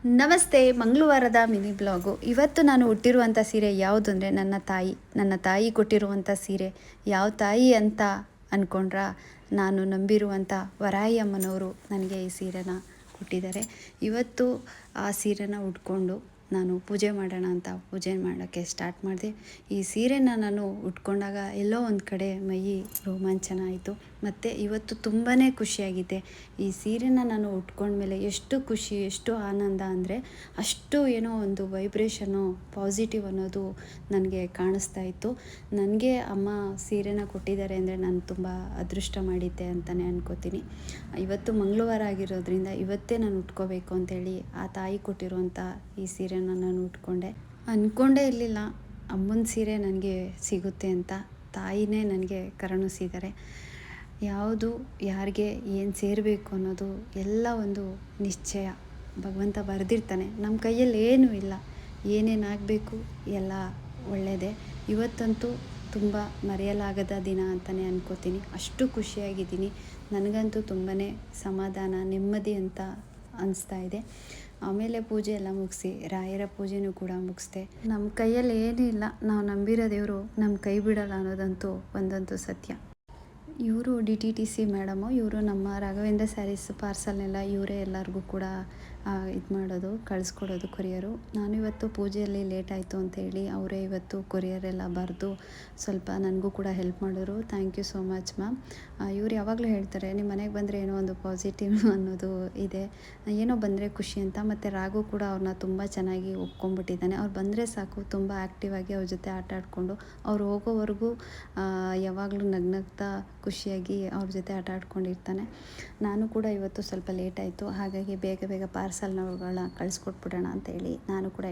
ನಮಸ್ತೆ, ಮಂಗಳವಾರದ mini blog. ಇವತ್ತು ನಾನು ಉಟ್ಟಿರುವಂಥ ಸೀರೆ ಯಾವುದು ಅಂದರೆ ನನ್ನ ತಾಯಿ ಕೊಟ್ಟಿರುವಂಥ ಸೀರೆ. ಯಾವ ತಾಯಿ ಅಂತ ಅಂದ್ಕೊಂಡ್ರ, ನಾನು ನಂಬಿರುವಂಥ ವರಾಯಿ ಅಮ್ಮನವರು ನನಗೆ ಈ ಸೀರೆನ ಕೊಟ್ಟಿದ್ದಾರೆ. ಇವತ್ತು ಆ ಸೀರೆನ ಉಟ್ಕೊಂಡು ನಾನು ಪೂಜೆ ಮಾಡೋಣ ಅಂತ ಪೂಜೆ ಮಾಡೋಕ್ಕೆ ಸ್ಟಾರ್ಟ್ ಮಾಡಿದೆ. ಈ ಸೀರೆನ ನಾನು ಉಟ್ಕೊಂಡಾಗ ಎಲ್ಲೋ ಒಂದು ಕಡೆ ಮೈ ರೋಮಾಂಚನ ಆಯಿತು. ಮತ್ತು ಇವತ್ತು ತುಂಬಾ ಖುಷಿಯಾಗಿದೆ. ಈ ಸೀರೆನ ನಾನು ಉಟ್ಕೊಂಡ್ಮೇಲೆ ಎಷ್ಟು ಖುಷಿ, ಎಷ್ಟು ಆನಂದ ಅಂದರೆ ಅಷ್ಟು ಏನೋ ಒಂದು ವೈಬ್ರೇಷನು, ಪಾಸಿಟಿವ್ ಅನ್ನೋದು ನನಗೆ ಕಾಣಿಸ್ತಾ ಇತ್ತು. ನನಗೆ ಅಮ್ಮ ಸೀರೆನ ಕೊಟ್ಟಿದ್ದಾರೆ ಅಂದರೆ ನಾನು ತುಂಬ ಅದೃಷ್ಟ ಮಾಡಿದ್ದೆ ಅಂತಲೇ ಅನ್ಕೋತೀನಿ. ಇವತ್ತು ಮಂಗಳವಾರ ಆಗಿರೋದ್ರಿಂದ ಇವತ್ತೇ ನಾನು ಉಟ್ಕೋಬೇಕು ಅಂಥೇಳಿ ಆ ತಾಯಿ ಕೊಟ್ಟಿರುವಂಥ ಈ ಸೀರೆನ ನಾನು ಉಟ್ಕೊಂಡೆ. ಅಂದ್ಕೊಂಡೇ ಇರಲಿಲ್ಲ ಅಮ್ಮನ ಸೀರೆ ನನಗೆ ಸಿಗುತ್ತೆ ಅಂತ. ತಾಯಿನೇ ನನಗೆ ಕರುಣಿಸಿದ್ದಾರೆ. ಯಾವುದು ಯಾರಿಗೆ ಏನು ಸೇರಬೇಕು ಅನ್ನೋದು ಎಲ್ಲ ಒಂದು ನಿಶ್ಚಯ ಭಗವಂತ ಬರೆದಿರ್ತಾನೆ. ನಮ್ಮ ಕೈಯಲ್ಲಿ ಏನೂ ಇಲ್ಲ. ಏನೇನಾಗಬೇಕು ಎಲ್ಲ ಒಳ್ಳೆಯದೇ. ಇವತ್ತಂತೂ ತುಂಬ ಮರೆಯಲಾಗದ ದಿನ ಅಂತಲೇ ಅನ್ಕೋತೀನಿ. ಅಷ್ಟು ಖುಷಿಯಾಗಿದ್ದೀನಿ. ನನಗಂತೂ ತುಂಬಾ ಸಮಾಧಾನ, ನೆಮ್ಮದಿ ಅಂತ ಅನಿಸ್ತಾ ಇದೆ. ಆಮೇಲೆ ಪೂಜೆ ಎಲ್ಲ ಮುಗಿಸಿ ರಾಯರ ಪೂಜೆನೂ ಕೂಡ ಮುಗಿಸ್ದೆ. ನಮ್ಮ ಕೈಯಲ್ಲಿ ಏನೂ ಇಲ್ಲ, ನಾವು ನಂಬಿರೋ ದೇವರು ನಮ್ಮ ಕೈ ಬಿಡಲ್ಲ ಅನ್ನೋದಂತೂ ಒಂದಂತೂ ಸತ್ಯ. ಇವರು DTTC ಮೇಡಮು. ಇವರು ನಮ್ಮ ರಾಘವೇಂದ್ರ ಸ್ಯಾರೀಸ್ ಪಾರ್ಸಲ್ನೆಲ್ಲ ಇವರೇ ಎಲ್ಲರಿಗೂ ಕೂಡ ಇದು ಮಾಡೋದು, ಕಳಿಸ್ಕೊಡೋದು ಕೊರಿಯರು. ನಾನು ಇವತ್ತು ಪೂಜೆಯಲ್ಲಿ ಲೇಟ್ ಆಯಿತು ಅಂತೇಳಿ ಅವರೇ ಇವತ್ತು ಕೊರಿಯರೆಲ್ಲ ಬರೆದು ಸ್ವಲ್ಪ ನನಗೂ ಕೂಡ ಹೆಲ್ಪ್ ಮಾಡಿದ್ರು. Thank you so much ma'am. ಇವ್ರು ಯಾವಾಗಲೂ ಹೇಳ್ತಾರೆ, ನಿಮ್ಮ ಮನೆಗೆ ಬಂದರೆ ಏನೋ ಒಂದು ಪಾಸಿಟಿವ್ ಅನ್ನೋದು ಇದೆ, ಏನೋ ಬಂದರೆ ಖುಷಿ ಅಂತ. ಮತ್ತು ರಾಘು ಕೂಡ ಅವ್ರನ್ನ ತುಂಬ ಚೆನ್ನಾಗಿ ಒಪ್ಕೊಂಡ್ಬಿಟ್ಟಿದ್ದಾನೆ. ಅವ್ರು ಬಂದರೆ ಸಾಕು, ತುಂಬ ಆ್ಯಕ್ಟಿವ್ ಆಗಿ ಅವ್ರ ಜೊತೆ ಆಟ ಆಡಿಕೊಂಡು ಅವ್ರು ಹೋಗೋವರೆಗೂ ಯಾವಾಗಲೂ ನಗ್ನಗ್ತಾ ಖುಷಿಯಾಗಿ ಅವ್ರ ಜೊತೆ ಆಟ ಆಡ್ಕೊಂಡಿರ್ತಾನೆ. ನಾನು ಕೂಡ ಇವತ್ತು ಸ್ವಲ್ಪ ಲೇಟ್ ಆಯಿತು, ಹಾಗಾಗಿ ಬೇಗ ಪಾರ್ಸಲ್ಗಳನ್ನ ಕಳಿಸ್ಕೊಟ್ಬಿಡೋಣ ಅಂತೇಳಿ ನಾನು ಕೂಡ